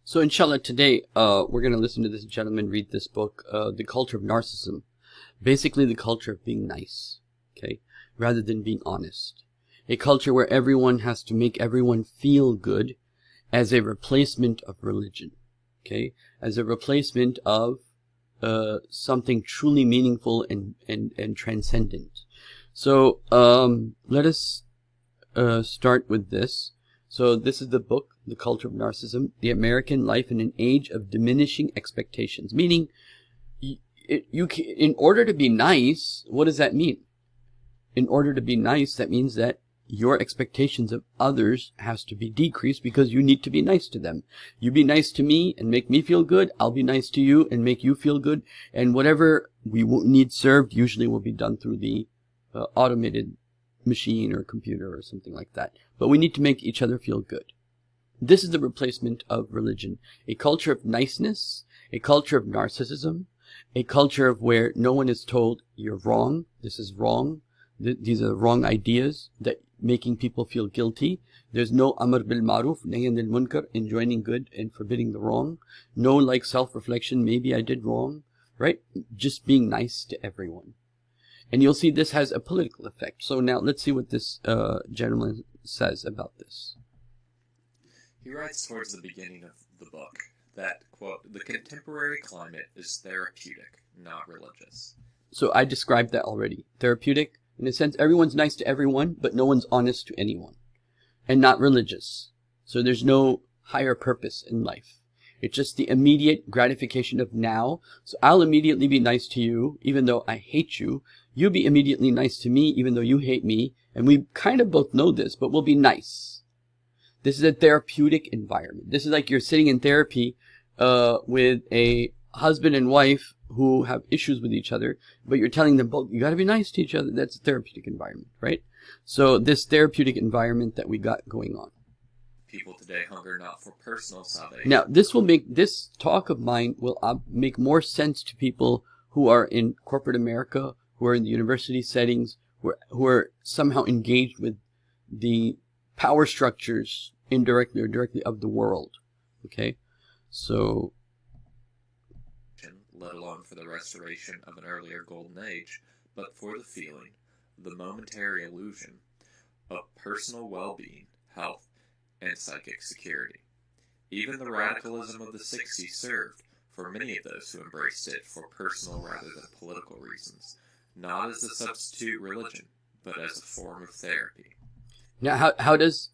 So inshallah today, we're going to listen to this gentleman read this book, The Culture of Narcissism. Basically the culture of being nice, okay, rather than being honest. A culture where everyone has to make everyone feel good as a replacement of religion, okay, as a replacement of something truly meaningful and transcendent. So let us start with this. So this is the book, The Culture of Narcissism, The American Life in an Age of Diminishing Expectations. Meaning, in order to be nice, what does that mean? In order to be nice, that means that your expectations of others has to be decreased because you need to be nice to them. You be nice to me and make me feel good. I'll be nice to you and make you feel good. And whatever we need served usually will be done through the automated machine or computer or something like that. But we need to make each other feel good. This is the replacement of religion. A culture of niceness, a culture of narcissism, a culture of where no one is told you're wrong, this is wrong, these are wrong ideas that making people feel guilty. There's no amr bil maruf, nahy anil munkar, enjoining good and forbidding the wrong. No like self-reflection, maybe I did wrong, right? Just being nice to everyone. And you'll see this has a political effect. So now let's see what this gentleman says about this. He writes towards the beginning of the book that, quote, the contemporary climate is therapeutic, not religious. So I described that already. Therapeutic, in a sense, everyone's nice to everyone, but no one's honest to anyone. And not religious. So there's no higher purpose in life. It's just the immediate gratification of now. So I'll immediately be nice to you, even though I hate you. You'll be immediately nice to me, even though you hate me. And we kind of both know this, but we'll be nice. This is a therapeutic environment. This is like you're sitting in therapy with a husband and wife who have issues with each other, but you're telling them both, you got to be nice to each other. That's a therapeutic environment, right? So this therapeutic environment that we got going on. People today hunger not for personal salvation. Now, this talk of mine will make more sense to people who are in corporate America, who are in the university settings, who are somehow engaged with the power structures, indirectly or directly, of the world. Okay? So, let alone for the restoration of an earlier golden age, but for the feeling, the momentary illusion of personal well-being, health, and psychic security. Even the radicalism of the 60s served, for many of those who embraced it, for personal rather than political reasons, not as a substitute religion, but as a form of therapy. Now, how does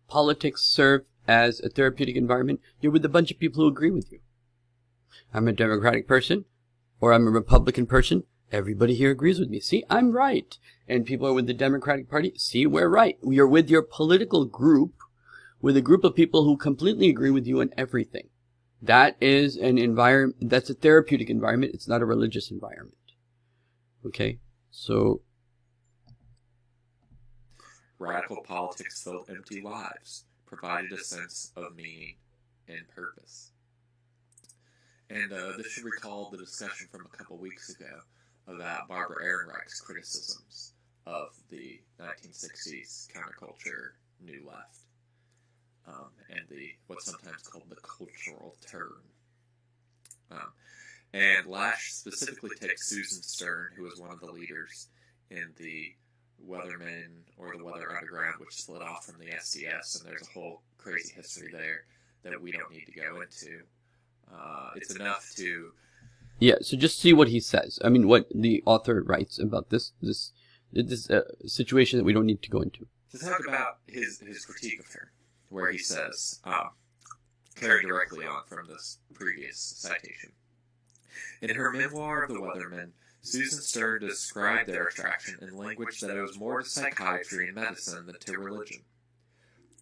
politics serve as a therapeutic environment? You're with a bunch of people who agree with you. I'm a Democratic person, or I'm a Republican person. Everybody here agrees with me. See, I'm right. And people are with the Democratic Party. See, we're right. You're with your political group, with a group of people who completely agree with you on everything. That is an environment, that's a therapeutic environment. It's not a religious environment. Okay? So, radical politics filled empty lives, provided a sense of meaning and purpose. And this should recall the discussion from a couple weeks ago about Barbara Ehrenreich's criticisms of the 1960s counterculture New Left, and what's sometimes called the cultural turn. And Lash specifically takes Susan Stern, who was one of the leaders in the Weathermen, or the Weather Underground, which split off from the SDS, and there's a whole crazy history there that we don't need to go into. It's enough to... Yeah, so just see what he says. I mean, what the author writes about this situation that we don't need to go into. To talk about his critique of her, where he says, carrying directly on from this previous citation, in her memoir of the Weathermen, Susan Stern described their attraction in language that owes more to psychiatry and medicine than to religion.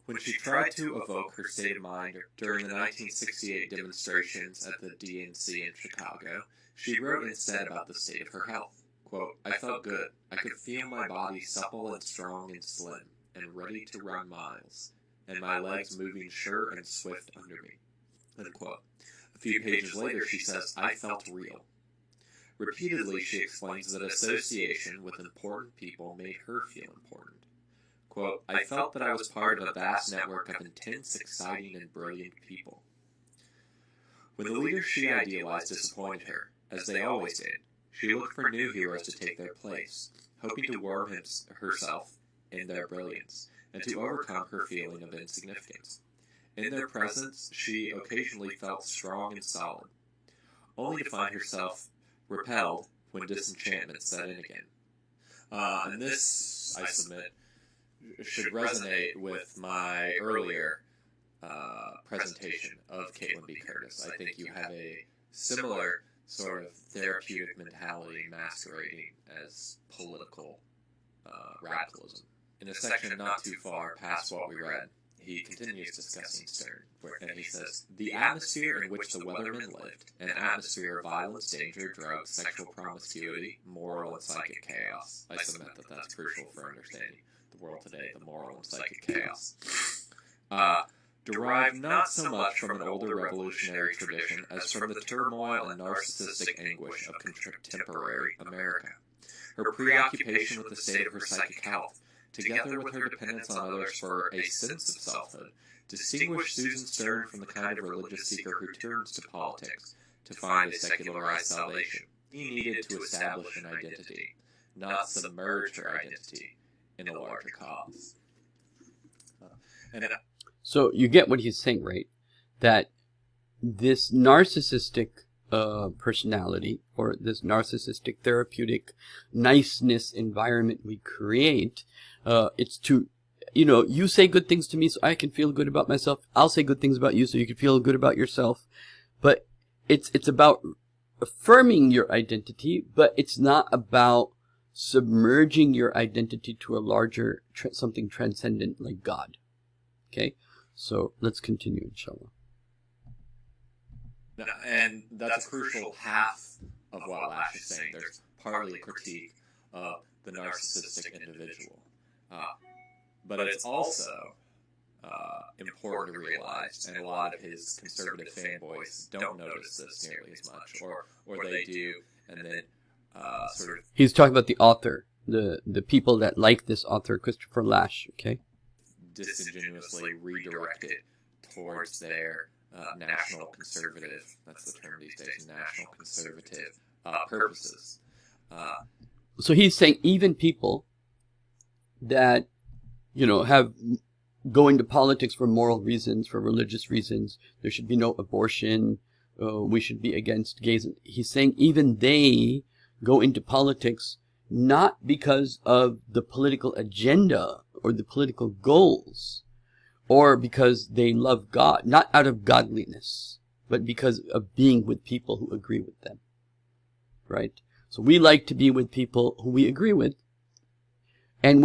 When she tried to evoke her state of mind during the 1968 demonstrations at the DNC in Chicago, she wrote instead about the state of her health. Quote, I felt good. I could feel my body supple and strong and slim, and ready to run miles, and my legs moving sure and swift under me. End quote. A few pages later, she says, I felt real. Repeatedly, she explains that association with important people made her feel important. quote, I felt that I was part of a vast network of intense, exciting, and brilliant people. When the leaders she idealized disappointed her, as they always did, she looked for new heroes to take their place, hoping to warm herself in their brilliance, and to overcome her feeling of insignificance. In their presence, she occasionally felt strong and solid, only to find herself repelled when disenchantment set in again. And this, I submit, should resonate with my earlier presentation of Caitlin B. Curtis. I think you have a similar sort of therapeutic mentality masquerading as political radicalism. In a section not too far past what we read, he continues discussing Stern, and he says, the atmosphere in which the Weathermen lived, an atmosphere of violence, danger, drugs, sexual promiscuity, moral and psychic chaos. I submit that that's crucial for understanding the world today, the moral and psychic chaos. Derived not so much from an older revolutionary tradition as from the turmoil and narcissistic anguish of contemporary America. Her preoccupation with the state of her psychic health, together with her dependence on others for a sense of selfhood, distinguished Susan Stern from the kind of religious seeker who turns to politics to find a secularized salvation. He needed to establish an identity, not submerge her identity in a larger cause. So you get what he's saying, right? That this narcissistic personality, or this narcissistic therapeutic niceness environment we create, it's to, you say good things to me so I can feel good about myself. I'll say good things about you so you can feel good about yourself. But it's about affirming your identity, but it's not about submerging your identity to a larger, something transcendent like God. Okay? So let's continue, inshallah. And that's a crucial half of what Lash is saying. There's partly a critique of the narcissistic individual. But it's also important to realize, and a lot of his conservative fanboys don't notice this nearly as much, or they do, and then sort of... He's talking about the author, the people that like this author, Christopher Lash, okay? Disingenuously redirect it towards their national conservative, that's the term these days, national conservative purposes. So he's saying even people that, have go into politics for moral reasons, for religious reasons, there should be no abortion, we should be against gays. He's saying even they go into politics not because of the political agenda or the political goals, or because they love God, not out of godliness, but because of being with people who agree with them, right? So we like to be with people who we agree with, and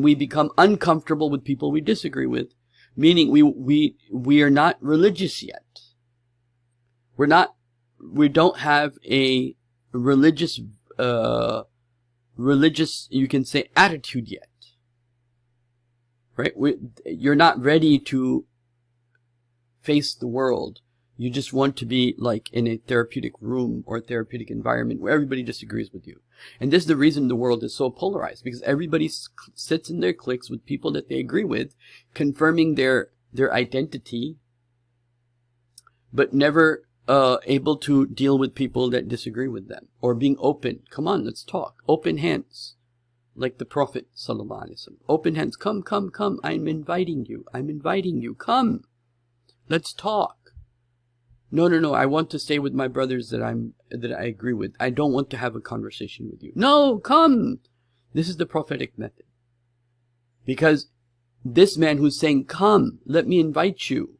we become uncomfortable with people we disagree with, meaning we are not religious yet. We don't have a religious, you can say, attitude yet. Right? You're not ready to face the world. You just want to be like in a therapeutic room or a therapeutic environment where everybody disagrees with you. And this is the reason the world is so polarized, because everybody sits in their cliques with people that they agree with, confirming their identity, but never able to deal with people that disagree with them, or being open. Come on, let's talk. Open hands. Like the Prophet sallallahu alaihi wasallam. Open hands. Come. I'm inviting you. Come. Let's talk. No. I want to stay with my brothers that I agree with. I don't want to have a conversation with you. No, come. This is the prophetic method. Because this man who's saying, come, let me invite you.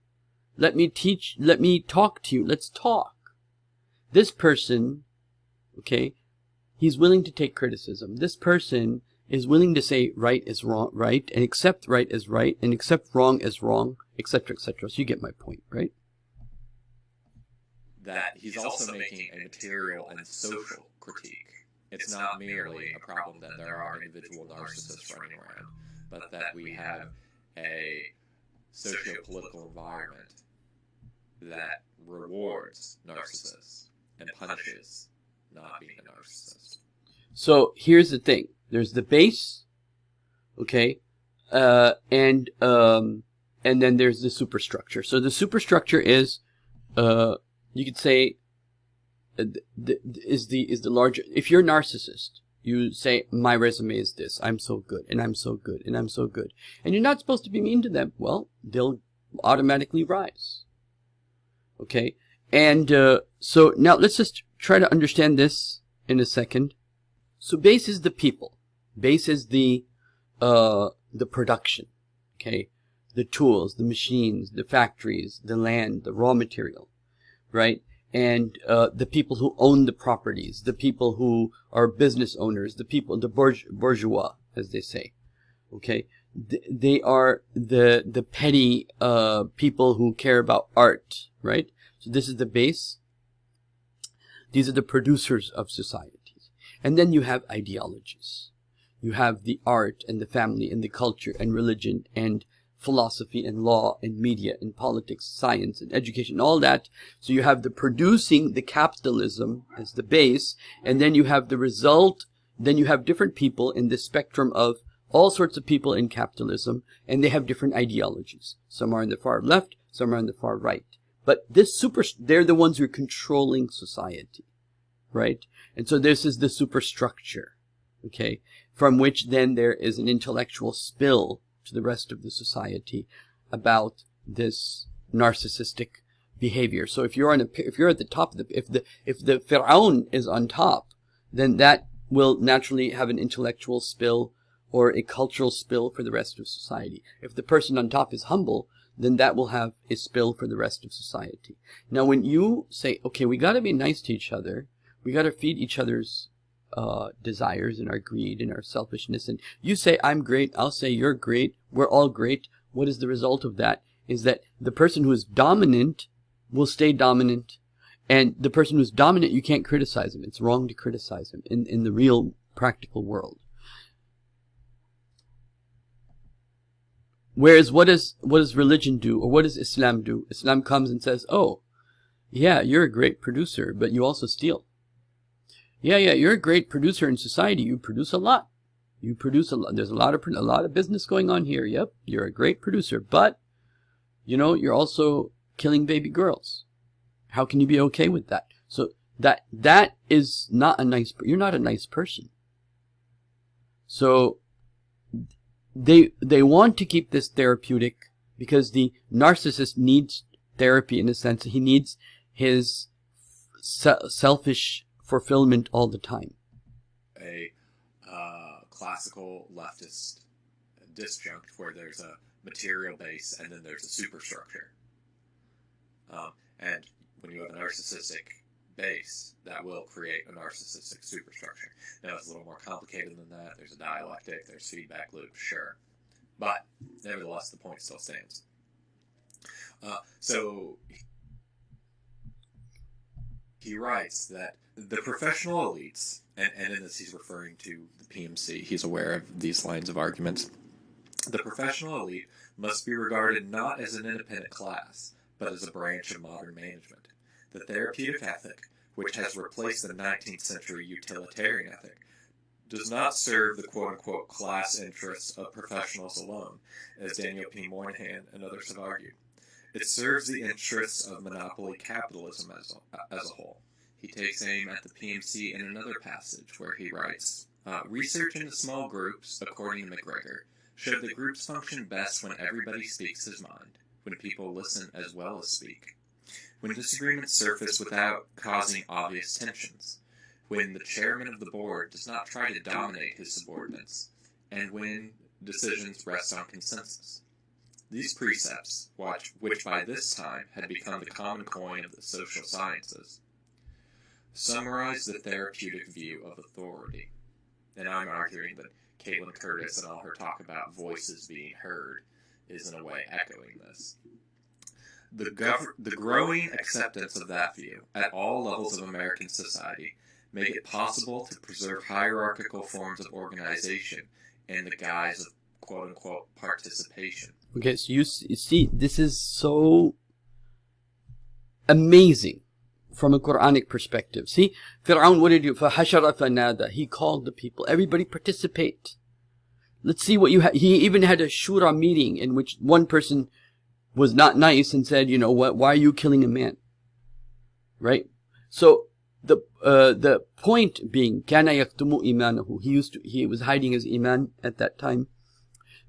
Let me teach, let me talk to you. Let's talk. This person, okay, he's willing to take criticism. This person is willing to say right is wrong, right, and accept right as right, and accept wrong as wrong, etc., etc. So you get my point, right? That he's also making a material and social critique. It's not merely a problem that there are individual narcissists running around, but that we have a socio-political environment that rewards narcissists and punishes not being a narcissist. So here's the thing. There's the base, Okay, and then there's the superstructure. So the superstructure is, you could say, is the larger. If you're a narcissist, you say, my resume is this. I'm so good, and I'm so good, and I'm so good. And you're not supposed to be mean to them. Well, they'll automatically rise. Okay? And so now let's just try to understand this in a second. So base is the people. Base is the production. Okay? The tools, the machines, the factories, the land, the raw material. Right? And the people who own the properties, the people who are business owners, the people, the bourgeois, as they say, okay, they are the petty people who care about art, right? So this is the base. These are the producers of societies, and then you have ideologies. You have the art and the family and the culture and religion and philosophy and law and media and politics, science and education, all that. So you have the producing, the capitalism as the base, and then you have the result. Then you have different people in the spectrum of all sorts of people in capitalism, and they have different ideologies. Some are in the far left, some are in the far right. But they're the ones who are controlling society, right? And so this is the superstructure, okay, from which then there is an intellectual spill to the rest of the society about this narcissistic behavior. So if you're at the top of if the Fir'aun is on top, then that will naturally have an intellectual spill or a cultural spill for the rest of society. If the person on top is humble, then that will have a spill for the rest of society. Now, when you say, okay, we got to be nice to each other, we got to feed each other's desires and our greed and our selfishness, and you say I'm great, I'll say you're great, we're all great. What is the result of that? Is that the person who is dominant will stay dominant, and the person who's dominant, you can't criticize him. It's wrong to criticize him in the real practical world. Whereas what does religion do, or what does Islam do? Islam comes and says, oh, yeah, you're a great producer, but you also steal. Yeah, you're a great producer in society. You produce a lot. You produce a lot. There's a lot of business going on here. Yep, you're a great producer, but you're also killing baby girls. How can you be okay with that? So that is not a nice. You're not a nice person. So they want to keep this therapeutic because the narcissist needs therapy in a sense. He needs his selfish fulfillment all the time. A classical leftist disjunct where there's a material base and then there's a superstructure. And when you have a narcissistic base, that will create a narcissistic superstructure. Now, it's a little more complicated than that. There's a dialectic, there's feedback loop, sure. But, nevertheless, the point still stands. So, he writes that the professional elites, and in this he's referring to the PMC, he's aware of these lines of arguments, the professional elite must be regarded not as an independent class, but as a branch of modern management. The therapeutic ethic, which has replaced the 19th century utilitarian ethic, does not serve the quote-unquote class interests of professionals alone, as Daniel P. Moynihan and others have argued. It serves the interests of monopoly capitalism as a whole. He takes aim at the PMC in another passage where he writes, research into small groups, according to McGregor, showed that groups function best when everybody speaks his mind, when people listen as well as speak, when disagreements surface without causing obvious tensions, when the chairman of the board does not try to dominate his subordinates, and when decisions rest on consensus. These precepts, which by this time had become the common coin of the social sciences, summarize the therapeutic view of authority. And I'm arguing that Caitlin Curtis and all her talk about voices being heard is in a way echoing this. The growing acceptance of that view at all levels of American society make it possible to preserve hierarchical forms of organization in the guise of quote-unquote participation. Okay, so you see, this is so amazing from a Quranic perspective. See, Fir'aun, what did he do? فَحَشَرَ فَنَادَى. He called the people. Everybody participate. Let's see what you have. He even had a shura meeting in which one person was not nice and said, you know what, why are you killing a man? Right? So the point being, kana yaktumu imanahu. He was hiding his iman at that time.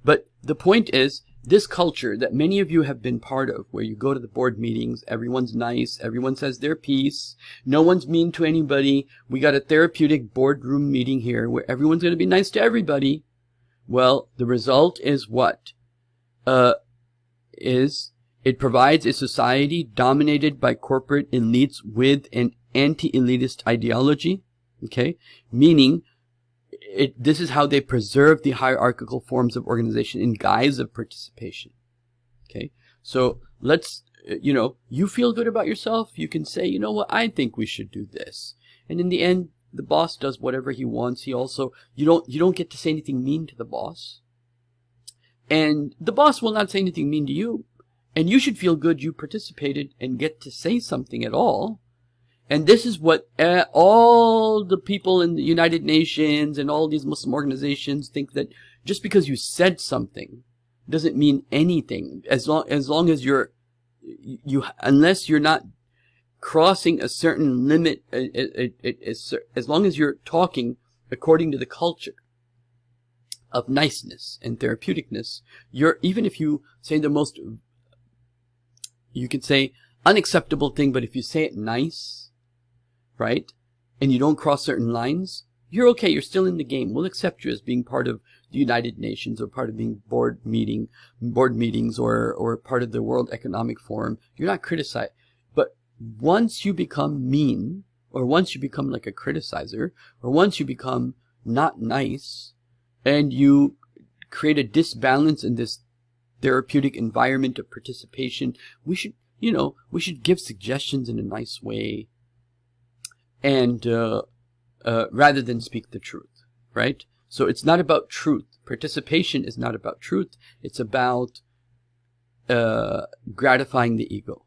But the point is, this culture that many of you have been part of, where you go to the board meetings, everyone's nice, everyone says their piece, no one's mean to anybody. We got a therapeutic boardroom meeting here where everyone's going to be nice to everybody. Well, the result is what? It provides a society dominated by corporate elites with an anti-elitist ideology. Okay? Meaning, this is how they preserve the hierarchical forms of organization in guise of participation. Okay? So, let's, you feel good about yourself. You can say, you know what, I think we should do this. And in the end, the boss does whatever he wants. He also, you don't get to say anything mean to the boss. And the boss will not say anything mean to you. And you should feel good you participated and get to say something at all. And this is what all the people in the United Nations and all these Muslim organizations think, that just because you said something doesn't mean anything. As long as unless you're not crossing a certain limit, as long as you're talking according to the culture of niceness and therapeuticness, even if you say the most, you could say unacceptable thing, but if you say it nice, right, and you don't cross certain lines, you're okay. You're still in the game. We'll accept you as being part of the United Nations, or part of being board meetings, or part of the World Economic Forum. You're not criticized. But once you become mean, or once you become like a criticizer, or once you become not nice, and you create a disbalance in this therapeutic environment of participation, we should give suggestions in a nice way, and rather than speak the truth, right? So it's not about truth. Participation is not about truth. It's about gratifying the ego.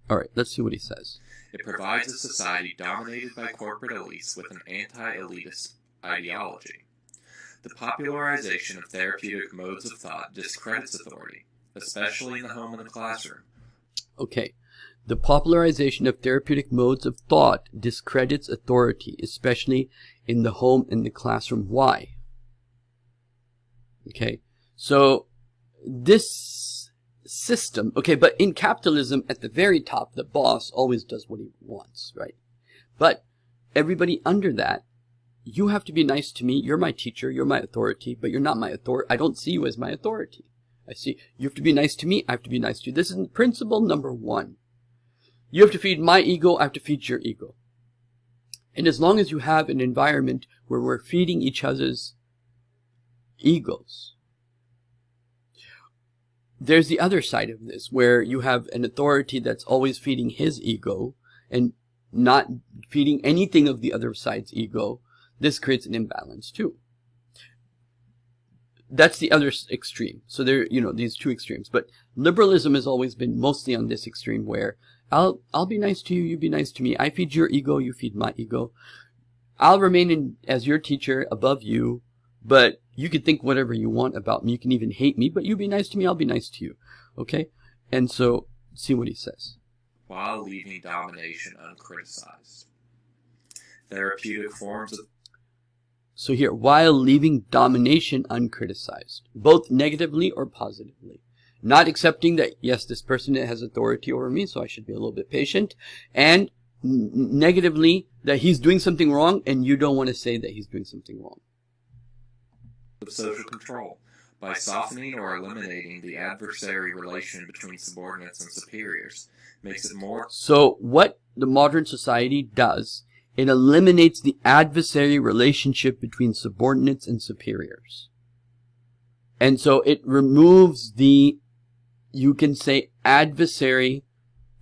All right, let's see what he says. It provides a society dominated by corporate elites with an anti-elitist ideology. The popularization of therapeutic modes of thought discredits authority, especially in the home and the classroom. Okay. The popularization of therapeutic modes of thought discredits authority, especially in the home and the classroom. Why? Okay. So, this system, okay, but in capitalism, at the very top, the boss always does what he wants, right? But everybody under that, you have to be nice to me. You're my teacher. You're my authority, but you're not my authority. I don't see you as my authority. I see you have to be nice to me. I have to be nice to you. This is principle number 1. You have to feed my ego. I have to feed your ego. And as long as you have an environment where we're feeding each other's egos, there's the other side of this, where you have an authority that's always feeding his ego and not feeding anything of the other side's ego. This creates an imbalance too. That's the other extreme. So there, these two extremes. But liberalism has always been mostly on this extreme, where I'll be nice to you, you be nice to me. I feed your ego, you feed my ego. I'll remain as your teacher above you, but you can think whatever you want about me. You can even hate me, but you be nice to me, I'll be nice to you. Okay? And so, see what he says. While leaving domination uncriticized. Therapeutic forms of... So here, while leaving domination uncriticized, both negatively or positively. Not accepting that, yes, this person has authority over me, so I should be a little bit patient. And negatively, that he's doing something wrong, and you don't want to say that he's doing something wrong. Social control, by softening or eliminating the adversary relation between subordinates and superiors, makes it more... So what the modern society does, it eliminates the adversary relationship between subordinates and superiors. And so it removes the, you can say, adversary,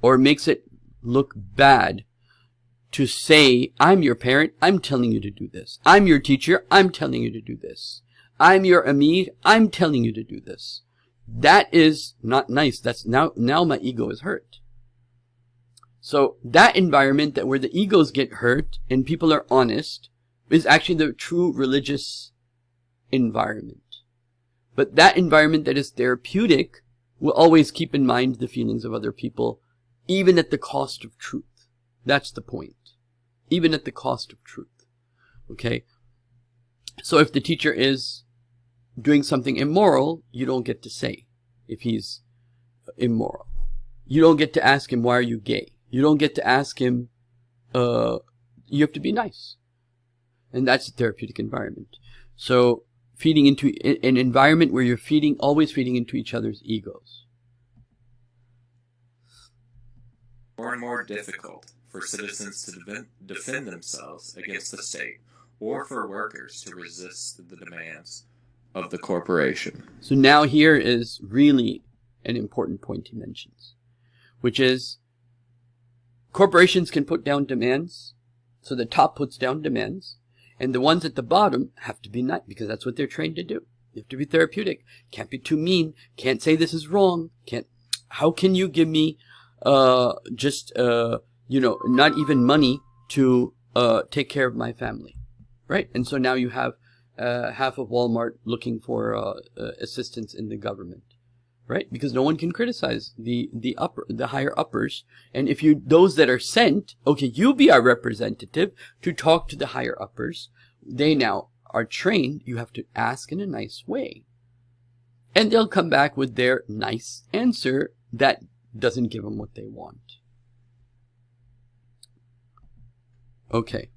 or makes it look bad to say, I'm your parent, I'm telling you to do this. I'm your teacher, I'm telling you to do this. I'm your Amir, I'm telling you to do this. That is not nice. That's now my ego is hurt. So that environment where the egos get hurt and people are honest is actually the true religious environment. But that environment that is therapeutic will always keep in mind the feelings of other people, even at the cost of truth. That's the point. Even at the cost of truth. Okay? So if the teacher is doing something immoral, you don't get to say if he's immoral. You don't get to ask him, why are you gay? You don't get to ask him, you have to be nice. And that's a therapeutic environment. So feeding into an environment where you're always feeding into each other's egos. More and more difficult for citizens to defend themselves against the state, or for workers to resist the demands of the corporation. So now here is really an important point he mentions, which is corporations can put down demands. So the top puts down demands, and the ones at the bottom have to be nice, because that's what they're trained to do. You have to be therapeutic. Can't be too mean. Can't say this is wrong. How can you give me not even money to take care of my family, right? And so now you have half of Walmart looking for assistance in the government, right? Because no one can criticize the higher uppers. And if those that are sent, okay, you be our representative to talk to the higher uppers. They now are trained. You have to ask in a nice way, and they'll come back with their nice answer that doesn't give them what they want. Okay.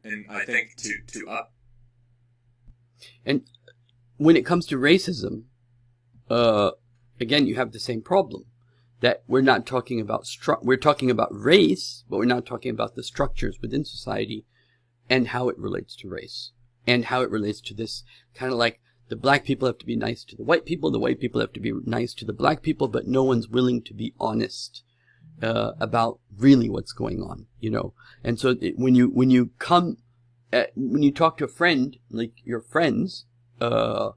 And I think to up. And when it comes to racism, again, you have the same problem. That we're not talking about we're talking about race, but we're not talking about the structures within society and how it relates to race, and how it relates to this kind of like the black people have to be nice to the white people have to be nice to the black people, but no one's willing to be honest about really what's going on, And so when you talk to a friend, like your friends, your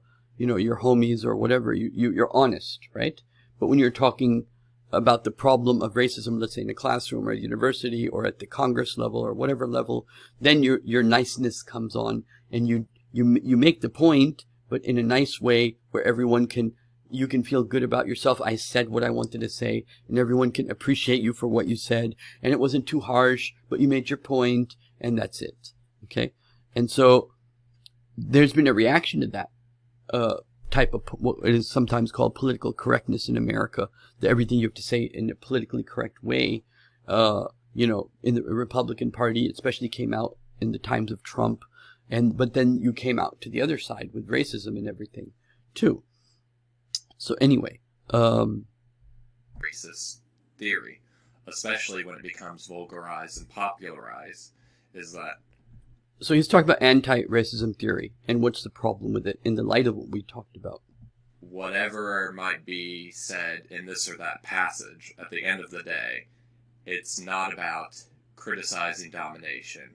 homies or whatever, you're honest, right? But when you're talking about the problem of racism, let's say in a classroom or at university or at the Congress level or whatever level, then your niceness comes on, and you make the point, but in a nice way where you can feel good about yourself. I said what I wanted to say, and everyone can appreciate you for what you said, and it wasn't too harsh, but you made your point, and that's it. Okay? And so there's been a reaction to that type of what is sometimes called political correctness in America, that everything you have to say in a politically correct way, in the Republican Party, especially came out in the times of Trump, but then you came out to the other side with racism and everything too. So anyway, racist theory, especially when it becomes vulgarized and popularized, is that. So he's talking about anti-racism theory, and what's the problem with it in the light of what we talked about? Whatever might be said in this or that passage, at the end of the day, it's not about criticizing domination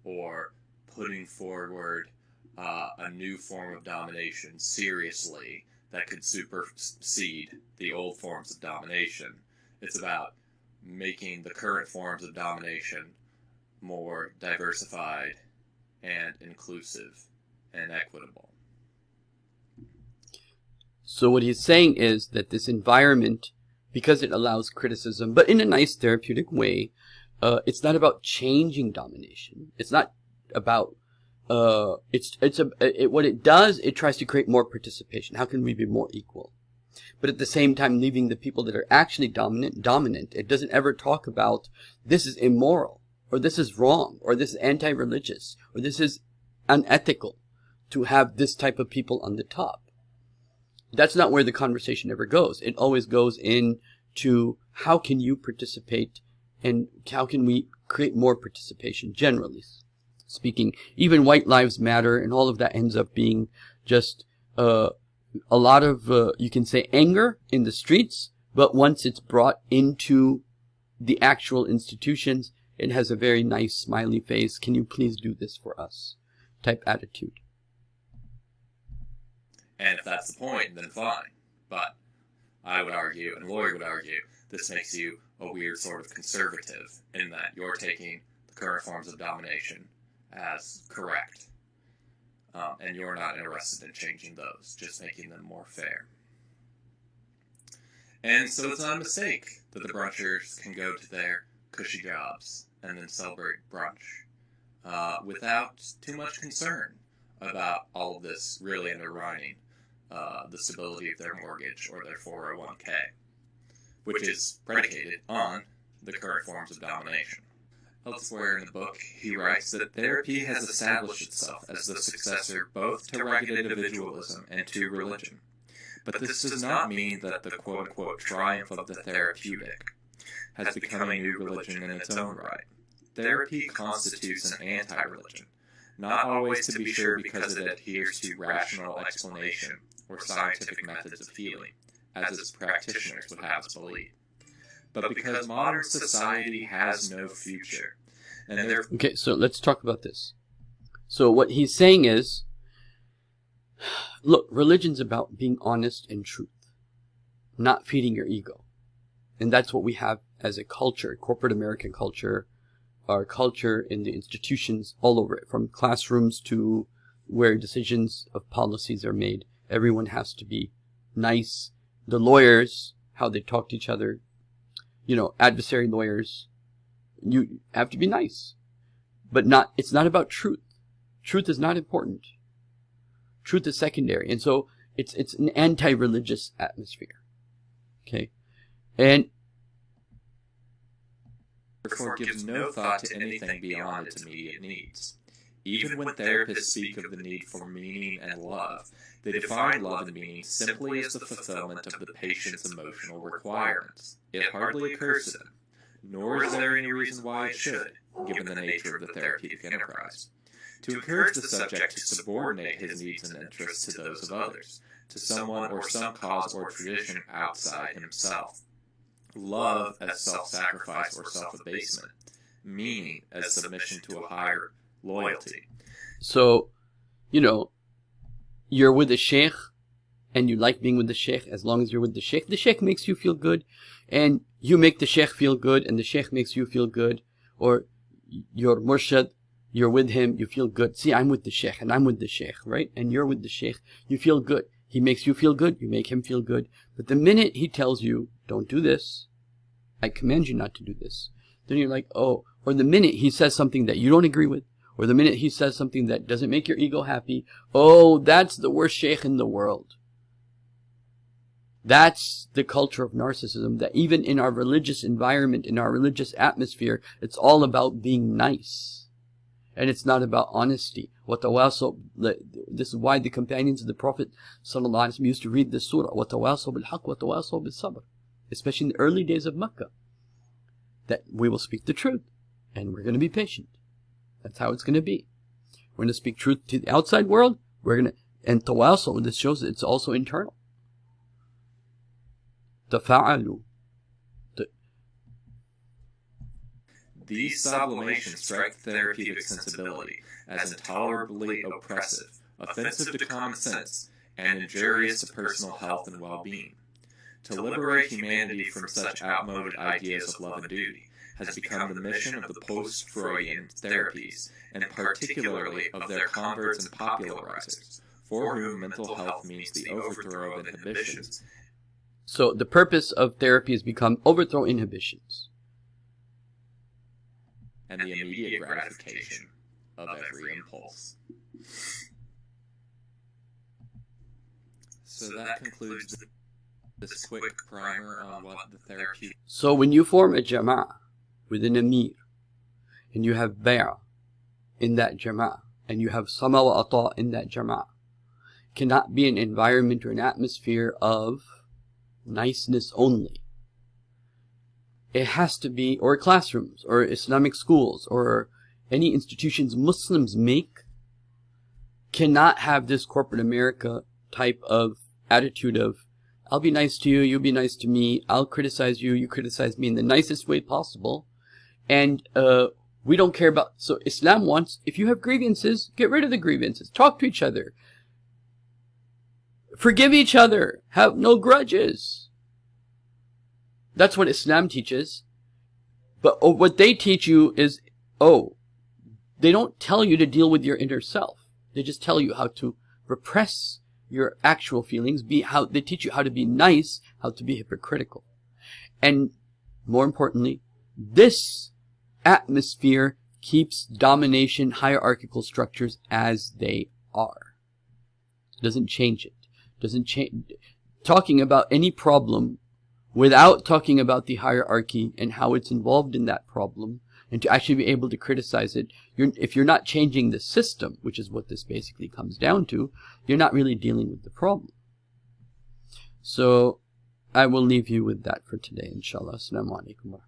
or putting forward a new form of domination seriously that could supersede the old forms of domination. It's about making the current forms of domination more diversified and inclusive and equitable. So what he's saying is that this environment, because it allows criticism, but in a nice therapeutic way, it's not about changing domination. It's not about what it does, it tries to create more participation. How can we be more equal? But at the same time, leaving the people that are actually dominant. It doesn't ever talk about this is immoral, or this is wrong, or this is anti-religious, or this is unethical to have this type of people on the top. That's not where the conversation ever goes. It always goes into how can you participate, and how can we create more participation, generally speaking. Even White Lives Matter and all of that ends up being just a lot of, you can say, anger in the streets, but once it's brought into the actual institutions, it has a very nice smiley face. Can you please do this for us? Type attitude. And if that's the point, then fine. But I would argue, and Lori would argue, this makes you a weird sort of conservative in that you're taking the current forms of domination as correct. and you're not interested in changing those, just making them more fair. And so it's not a mistake that the brunchers can go to their cushy jobs and then celebrate brunch without too much concern about all of this really underwriting the stability of their mortgage or their 401k, which is predicated on the current forms of domination. Elsewhere in the book, he writes that therapy has established itself as the successor both to rugged individualism and to religion. But this does not mean that the quote-unquote triumph of the therapeutic has become a new religion in its own right. Therapy constitutes an anti-religion, not always to be sure because it adheres to rational explanation or scientific methods of healing, as its practitioners would have us believe, but because modern society has no future. And okay, so let's talk about this. So what he's saying is, look, religion's about being honest and truth, not feeding your ego. And that's what we have as a culture, corporate American culture, our culture in the institutions all over it, from classrooms to where decisions of policies are made. Everyone has to be nice. The lawyers, how they talk to each other, adversary lawyers, you have to be nice. But it's not about truth. Truth is not important. Truth is secondary. And so it's an anti-religious atmosphere. Okay? And therefore gives no thought to anything beyond its immediate needs. Even when therapists speak of the need for meaning and love, they define love and meaning simply as the fulfillment of the patient's emotional requirements. It hardly occurs to them, nor is there any reason why it should, given the nature of the therapeutic enterprise, to encourage the subject to subordinate his needs and interests to those of others, to someone or some cause or tradition outside himself. Love as self-sacrifice or self-abasement, meaning as submission to a higher loyalty. So, you're with the sheikh and you like being with the sheikh as long as you're with the sheikh. The sheikh makes you feel good and you make the sheikh feel good and the sheikh makes you feel good. Or your murshid, you're with him, you feel good. See, I'm with the sheikh and I'm with the sheikh, right? And you're with the sheikh, you feel good. He makes you feel good, you make him feel good. But the minute he tells you, don't do this, I command you not to do this, then you're like, oh. Or the minute he says something that you don't agree with, or the minute he says something that doesn't make your ego happy, oh, that's the worst sheikh in the world. That's the culture of narcissism, that even in our religious environment, in our religious atmosphere, it's all about being nice. And it's not about honesty. This is why the companions of the Prophet ﷺ used to read this surah, وَتَوَاصَوْا بِالْحَقِّ وَتَوَاصَوْا بِالصَّبْرِ, especially in the early days of Mecca, that we will speak the truth and we're going to be patient. That's how it's going to be. We're going to speak truth to the outside world. And tawasaw, this shows that it's also internal. Tafa'alu. These sublimations strike the therapeutic sensibility as intolerably oppressive, offensive to common sense, and injurious to personal health and well-being. To liberate humanity from such outmoded ideas of love and duty has become the mission of the post-Freudian therapies, and particularly of their converts and popularizers, for whom mental health means the overthrow of inhibitions. So the purpose of therapy has become overthrow inhibitions. And the immediate gratification of every impulse. So that concludes this quick primer on what the therapy. So when you form a jama'ah with an amir, and you have bay'ah in that jama'ah, and you have sama wa ata in that jama'ah, cannot be an environment or an atmosphere of niceness only. It has to be, or classrooms, or Islamic schools, or any institutions Muslims make, cannot have this corporate America type of attitude of, I'll be nice to you, you'll be nice to me, I'll criticize you, you criticize me in the nicest way possible. And we don't care about, so Islam wants, if you have grievances, get rid of the grievances, talk to each other, forgive each other, have no grudges. That's what Islam teaches. But what they teach you is, they don't tell you to deal with your inner self. They just tell you how to repress your actual feelings, they teach you how to be nice, how to be hypocritical. And more importantly, this atmosphere keeps domination, hierarchical structures as they are. Doesn't change it. Doesn't change. Talking about any problem without talking about the hierarchy and how it's involved in that problem, and to actually be able to criticize it, if you're not changing the system, which is what this basically comes down to, you're not really dealing with the problem. So I will leave you with that for today, inshallah. Assalamu alaikum.